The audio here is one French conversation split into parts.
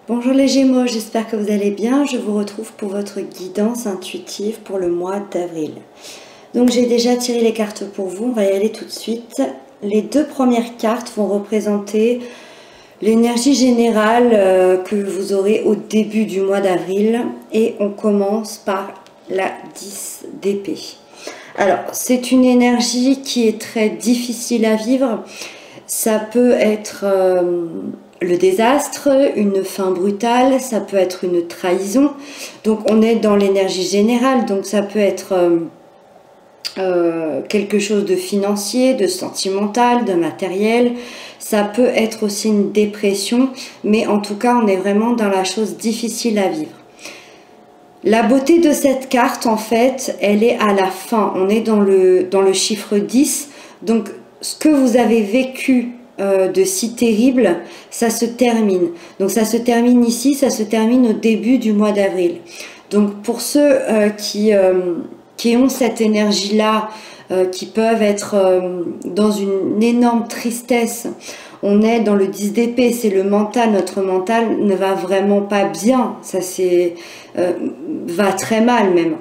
Bonjour les Gémeaux, j'espère que vous allez bien. Je vous retrouve pour votre guidance intuitive pour le mois d'avril. Donc j'ai déjà tiré les cartes pour vous, on va y aller tout de suite. Les deux premières cartes vont représenter l'énergie générale que vous aurez au début du mois d'avril. Et on commence par la 10 d'épée. Alors c'est une énergie qui est très difficile à vivre. Ça peut être le désastre, une fin brutale, ça peut être une trahison. Donc on est dans l'énergie générale, donc ça peut être quelque chose de financier, de sentimental, de matériel. Ça peut être aussi une dépression, mais en tout cas on est vraiment dans la chose difficile à vivre. La beauté de cette carte en fait, elle est à la fin. On est dans le chiffre 10, donc ce que vous avez vécu de si terrible, ça se termine. Donc ça se termine ici, ça se termine au début du mois d'avril. Donc pour ceux qui ont cette énergie-là, qui peuvent être dans une énorme tristesse, on est dans le 10 d'épée, c'est le mental, notre mental ne va vraiment pas bien, ça va très mal même.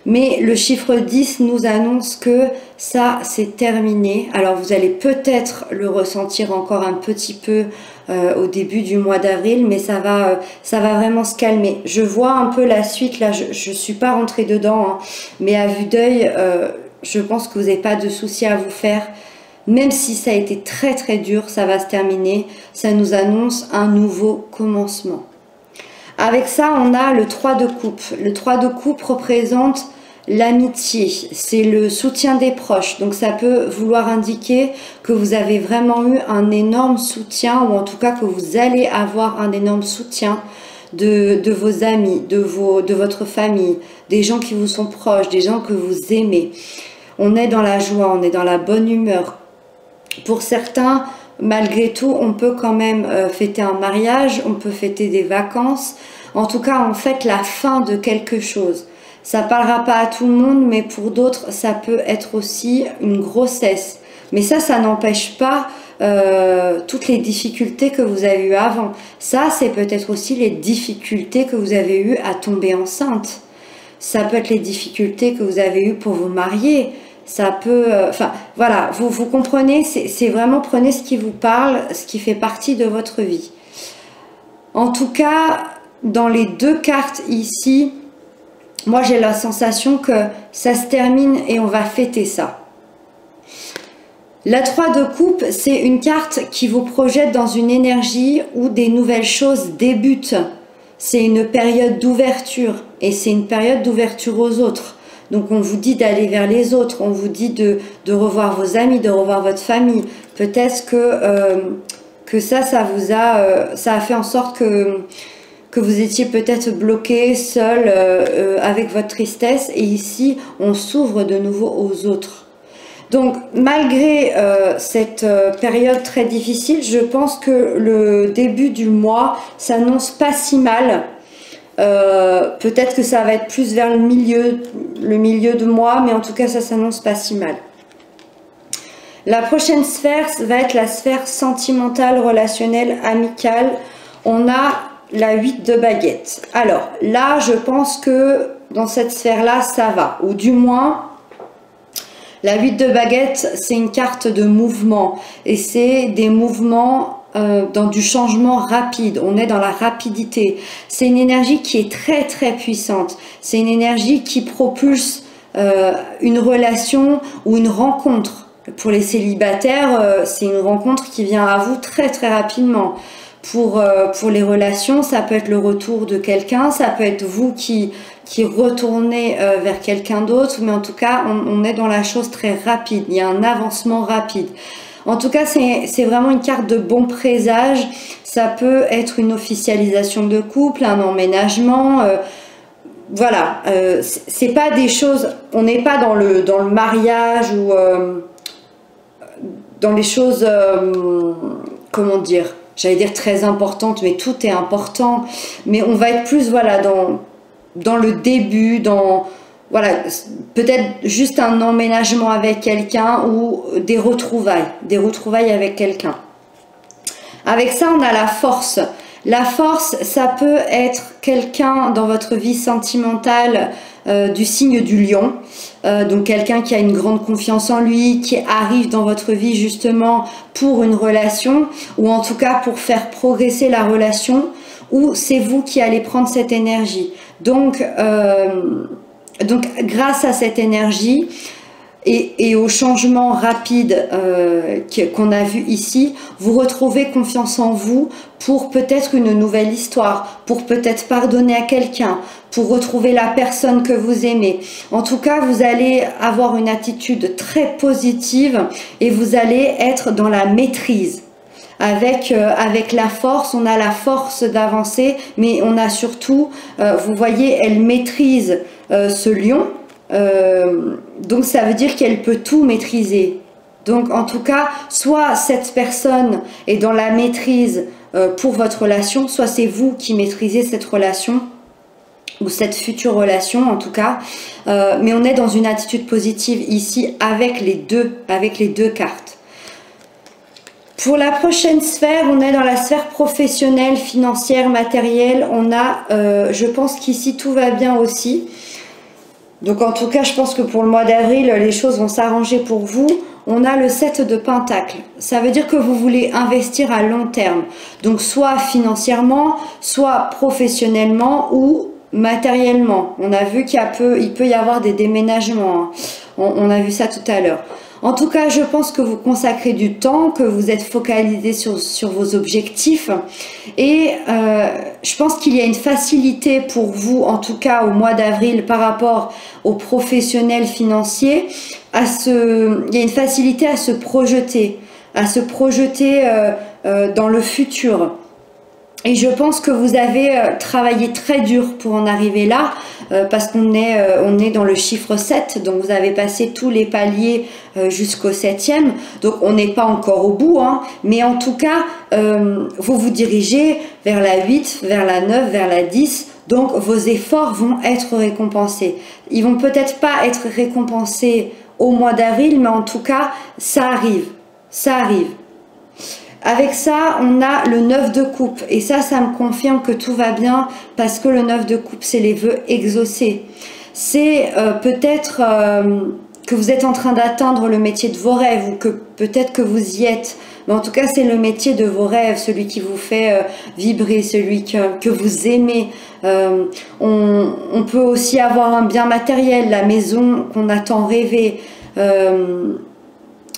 Mais le chiffre 10 nous annonce que ça, c'est terminé. Alors, vous allez peut-être le ressentir encore un petit peu au début du mois d'avril, mais ça va vraiment se calmer. Je vois un peu la suite, là, je ne suis pas rentrée dedans, hein, mais à vue d'œil, je pense que vous n'avez pas de soucis à vous faire. Même si ça a été très très dur, ça va se terminer. Ça nous annonce un nouveau commencement. Avec ça, on a le 3 de coupe. Le 3 de coupe représente l'amitié, c'est le soutien des proches. Donc ça peut vouloir indiquer que vous avez vraiment eu un énorme soutien, ou en tout cas que vous allez avoir un énorme soutien de vos amis, de votre famille, des gens qui vous sont proches, des gens que vous aimez. On est dans la joie, on est dans la bonne humeur. Pour certains, malgré tout, on peut quand même fêter un mariage, on peut fêter des vacances. En tout cas, on fête la fin de quelque chose. Ça ne parlera pas à tout le monde, mais pour d'autres, ça peut être aussi une grossesse. Mais ça n'empêche pas toutes les difficultés que vous avez eues avant. Ça, c'est peut-être aussi les difficultés que vous avez eues à tomber enceinte. Ça peut être les difficultés que vous avez eues pour vous marier. Ça peut, enfin voilà, vous comprenez, c'est vraiment, prenez ce qui vous parle, ce qui fait partie de votre vie. En tout cas, dans les deux cartes ici, moi j'ai la sensation que ça se termine et on va fêter ça. La 3 de coupe, c'est une carte qui vous projette dans une énergie où des nouvelles choses débutent. C'est une période d'ouverture et c'est une période d'ouverture aux autres. Donc on vous dit d'aller vers les autres, on vous dit de revoir vos amis, de revoir votre famille. Peut-être que ça a fait en sorte que vous étiez peut-être bloqué, seul, avec votre tristesse. Et ici, on s'ouvre de nouveau aux autres. Donc malgré cette période très difficile, je pense que le début du mois s'annonce pas si mal. Peut-être que ça va être plus vers le milieu de mois, mais en tout cas ça s'annonce pas si mal. La prochaine sphère va être la sphère sentimentale, relationnelle, amicale. On a la 8 de baguette. Alors là, je pense que dans cette sphère-là, ça va, ou du moins la 8 de baguette, c'est une carte de mouvement, et c'est des mouvements dans du changement rapide. On est dans la rapidité. C'est une énergie qui est très très puissante. C'est une énergie qui propulse une relation ou une rencontre. Pour les célibataires, c'est une rencontre qui vient à vous très très rapidement. Pour les relations, ça peut être le retour de quelqu'un, ça peut être vous qui retournez vers quelqu'un d'autre, mais en tout cas, on est dans la chose très rapide. Il y a un avancement rapide. En tout cas, c'est vraiment une carte de bon présage. Ça peut être une officialisation de couple, un emménagement. Voilà, c'est pas des choses. On n'est pas dans le mariage ou dans les choses. Comment dire? J'allais dire très importantes, mais tout est important. Mais on va être plus voilà dans le début, voilà, peut-être juste un emménagement avec quelqu'un ou des retrouvailles avec quelqu'un. Avec ça, on a la force. La force, ça peut être quelqu'un dans votre vie sentimentale du signe du lion, donc quelqu'un qui a une grande confiance en lui, qui arrive dans votre vie justement pour une relation, ou en tout cas pour faire progresser la relation, ou c'est vous qui allez prendre cette énergie. Donc grâce à cette énergie, et au changement rapide qu'on a vu ici, vous retrouvez confiance en vous pour peut-être une nouvelle histoire, pour peut-être pardonner à quelqu'un, pour retrouver la personne que vous aimez. En tout cas, vous allez avoir une attitude très positive et vous allez être dans la maîtrise. Avec la force, on a la force d'avancer, mais on a surtout, vous voyez, elle maîtrise ce lion. Donc ça veut dire qu'elle peut tout maîtriser. Donc en tout cas, soit cette personne est dans la maîtrise pour votre relation, soit c'est vous qui maîtrisez cette relation ou cette future relation en tout cas. Mais on est dans une attitude positive ici avec les deux cartes. Pour la prochaine sphère, on est dans la sphère professionnelle, financière, matérielle. On a, je pense qu'ici tout va bien aussi. Donc en tout cas, je pense que pour le mois d'avril, les choses vont s'arranger pour vous. On a le 7 de Pentacle. Ça veut dire que vous voulez investir à long terme. Donc soit financièrement, soit professionnellement ou matériellement. On a vu qu'il peut y avoir des déménagements. Hein. On a vu ça tout à l'heure. En tout cas, je pense que vous consacrez du temps, que vous êtes focalisé sur vos objectifs. Et je pense qu'il y a une facilité pour vous, en tout cas au mois d'avril, par rapport aux professionnels financiers. Il y a une facilité à se projeter dans le futur. Et je pense que vous avez travaillé très dur pour en arriver là, parce qu'on est dans le chiffre 7, donc vous avez passé tous les paliers jusqu'au 7e, donc on n'est pas encore au bout, hein, mais en tout cas, vous vous dirigez vers la 8, vers la 9, vers la 10, donc vos efforts vont être récompensés. Ils vont peut-être pas être récompensés au mois d'avril, mais en tout cas, ça arrive, ça arrive. Avec ça, on a le 9 de coupe. Et ça me confirme que tout va bien parce que le 9 de coupe, c'est les vœux exaucés. C'est peut-être que vous êtes en train d'atteindre le métier de vos rêves ou que peut-être que vous y êtes. Mais en tout cas, c'est le métier de vos rêves, celui qui vous fait vibrer, celui que vous aimez. On peut aussi avoir un bien matériel, la maison qu'on a tant rêvé.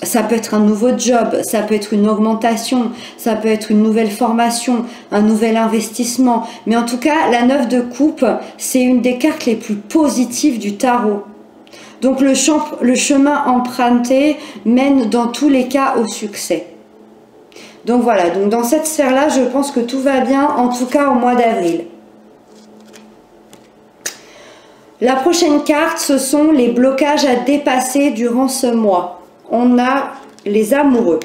Ça peut être un nouveau job, ça peut être une augmentation, ça peut être une nouvelle formation, un nouvel investissement. Mais en tout cas, la 9 de coupe, c'est une des cartes les plus positives du tarot. Donc le chemin emprunté mène dans tous les cas au succès. Donc voilà, donc dans cette sphère-là, je pense que tout va bien, en tout cas au mois d'avril. La prochaine carte, ce sont les blocages à dépasser durant ce mois. On a les amoureux.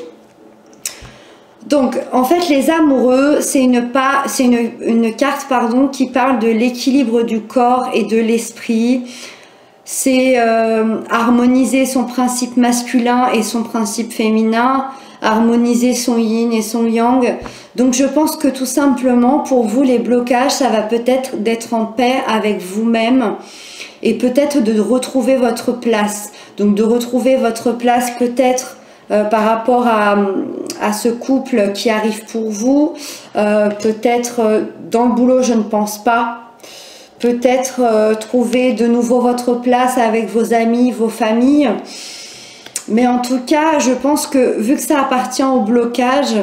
Donc, en fait, les amoureux, c'est une carte qui parle de l'équilibre du corps et de l'esprit. C'est harmoniser son principe masculin et son principe féminin, harmoniser son yin et son yang. Donc, je pense que tout simplement, pour vous, les blocages, ça va peut-être d'être en paix avec vous-même et peut-être de retrouver votre place. Donc de retrouver votre place peut-être par rapport à ce couple qui arrive pour vous, peut-être dans le boulot, je ne pense pas, peut-être trouver de nouveau votre place avec vos amis, vos familles, mais en tout cas, je pense que vu que ça appartient au blocage,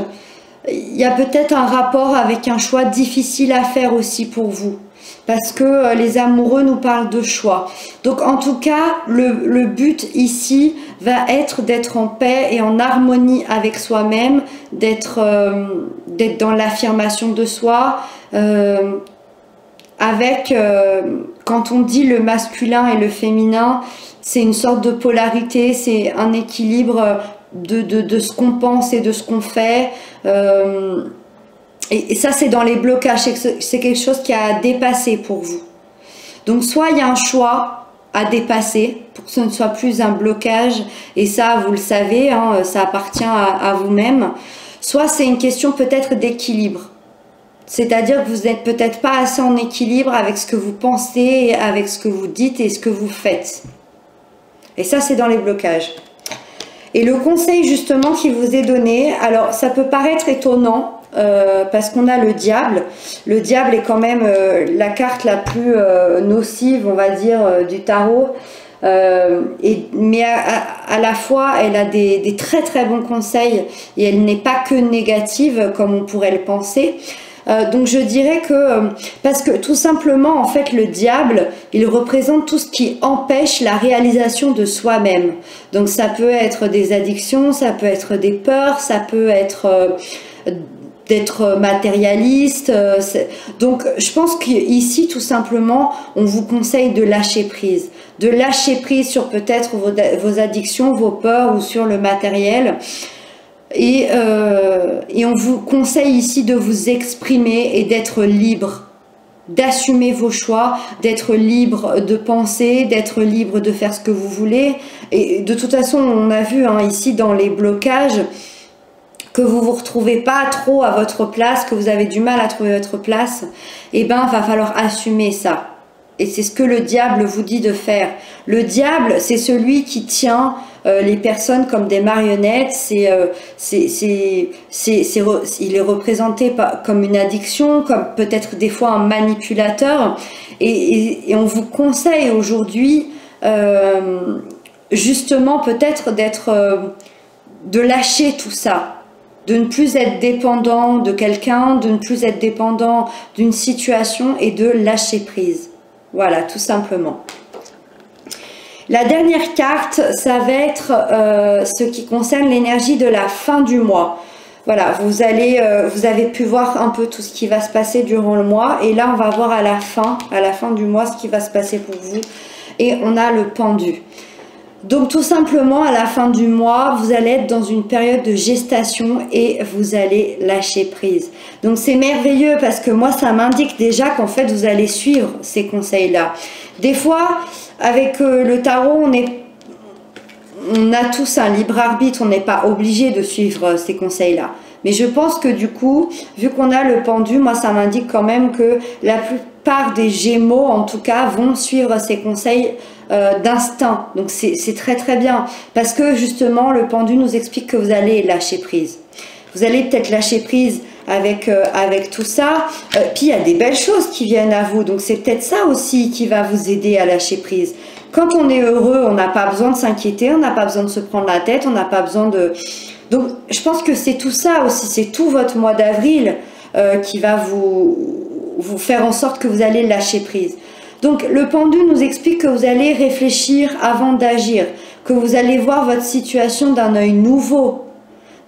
il y a peut-être un rapport avec un choix difficile à faire aussi pour vous. Parce que les amoureux nous parlent de choix. Donc en tout cas, le but ici va être d'être en paix et en harmonie avec soi-même, d'être dans l'affirmation de soi, quand on dit le masculin et le féminin, c'est une sorte de polarité, c'est un équilibre de ce qu'on pense et de ce qu'on fait. Et ça, c'est dans les blocages, c'est quelque chose qui a à dépasser pour vous. Donc, soit il y a un choix à dépasser pour que ce ne soit plus un blocage, et ça, vous le savez, hein, ça appartient à vous-même. Soit c'est une question peut-être d'équilibre. C'est-à-dire que vous n'êtes peut-être pas assez en équilibre avec ce que vous pensez, avec ce que vous dites et ce que vous faites. Et ça, c'est dans les blocages. Et le conseil justement qui vous est donné, alors ça peut paraître étonnant, parce qu'on a le diable. Le diable est quand même la carte la plus nocive, on va dire, du tarot. Mais à la fois, elle a des très très bons conseils et elle n'est pas que négative comme on pourrait le penser. Donc je dirais que, parce que tout simplement en fait le diable il représente tout ce qui empêche la réalisation de soi-même. Donc ça peut être des addictions, ça peut être des peurs, ça peut être d'être matérialiste. Donc je pense qu'ici tout simplement on vous conseille de lâcher prise. De lâcher prise sur peut-être vos addictions, vos peurs ou sur le matériel. Et on vous conseille ici de vous exprimer et d'être libre, d'assumer vos choix, d'être libre de penser, d'être libre de faire ce que vous voulez. Et de toute façon, on a vu ici dans les blocages que vous vous retrouvez pas trop à votre place, que vous avez du mal à trouver votre place. Et ben, va falloir assumer ça. Et c'est ce que le diable vous dit de faire. Le diable, c'est celui qui tient les personnes comme des marionnettes. Il est représenté comme une addiction, comme peut-être des fois un manipulateur. Et on vous conseille aujourd'hui, justement, peut-être de lâcher tout ça. De ne plus être dépendant de quelqu'un, de ne plus être dépendant d'une situation et de lâcher prise. Voilà, tout simplement. La dernière carte, ça va être ce qui concerne l'énergie de la fin du mois. Voilà, vous avez pu voir un peu tout ce qui va se passer durant le mois. Et là, on va voir à la fin du mois, ce qui va se passer pour vous. Et on a le pendu. Donc tout simplement, à la fin du mois, vous allez être dans une période de gestation et vous allez lâcher prise. Donc c'est merveilleux parce que moi, ça m'indique déjà qu'en fait, vous allez suivre ces conseils-là. Des fois, avec le tarot, on a tous un libre arbitre, on n'est pas obligé de suivre ces conseils-là. Mais je pense que du coup, vu qu'on a le pendu, moi ça m'indique quand même que la plupart des Gémeaux, en tout cas, vont suivre ces conseils d'instinct. Donc c'est très très bien. Parce que justement, le pendu nous explique que vous allez lâcher prise. Vous allez peut-être lâcher prise avec tout ça. Puis il y a des belles choses qui viennent à vous. Donc c'est peut-être ça aussi qui va vous aider à lâcher prise. Quand on est heureux, on n'a pas besoin de s'inquiéter, on n'a pas besoin de se prendre la tête, on n'a pas besoin de... Donc je pense que c'est tout ça aussi, c'est tout votre mois d'avril qui va vous faire en sorte que vous allez lâcher prise. Donc le pendu nous explique que vous allez réfléchir avant d'agir, que vous allez voir votre situation d'un œil nouveau.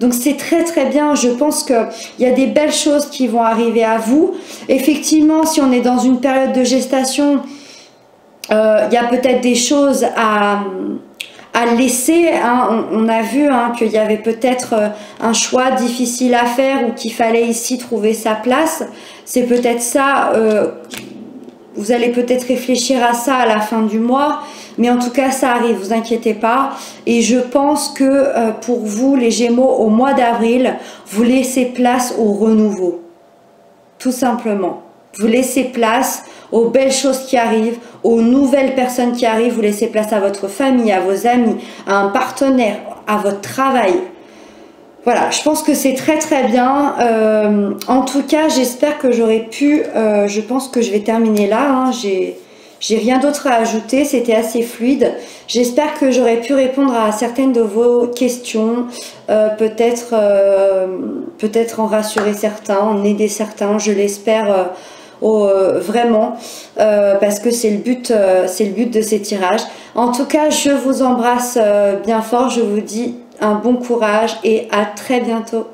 Donc c'est très très bien, je pense qu'il y a des belles choses qui vont arriver à vous. Effectivement, si on est dans une période de gestation, il y a peut-être des choses à laisser. On a vu qu'il y avait peut-être un choix difficile à faire ou qu'il fallait ici trouver sa place. C'est peut-être ça, vous allez peut-être réfléchir à ça à la fin du mois. Mais en tout cas, ça arrive, vous inquiétez pas. Et je pense que pour vous, les Gémeaux, au mois d'avril, vous laissez place au renouveau. Tout simplement. Vous laissez place aux belles choses qui arrivent, aux nouvelles personnes qui arrivent. Vous laissez place à votre famille, à vos amis, à un partenaire, à votre travail. Voilà, je pense que c'est très très bien. En tout cas, j'espère que j'aurais pu... je pense que je vais terminer là. J'ai rien d'autre à ajouter, c'était assez fluide. J'espère que j'aurais pu répondre à certaines de vos questions, peut-être en rassurer certains, en aider certains, je l'espère vraiment, parce que c'est le but de ces tirages. En tout cas, je vous embrasse bien fort, je vous dis un bon courage et à très bientôt.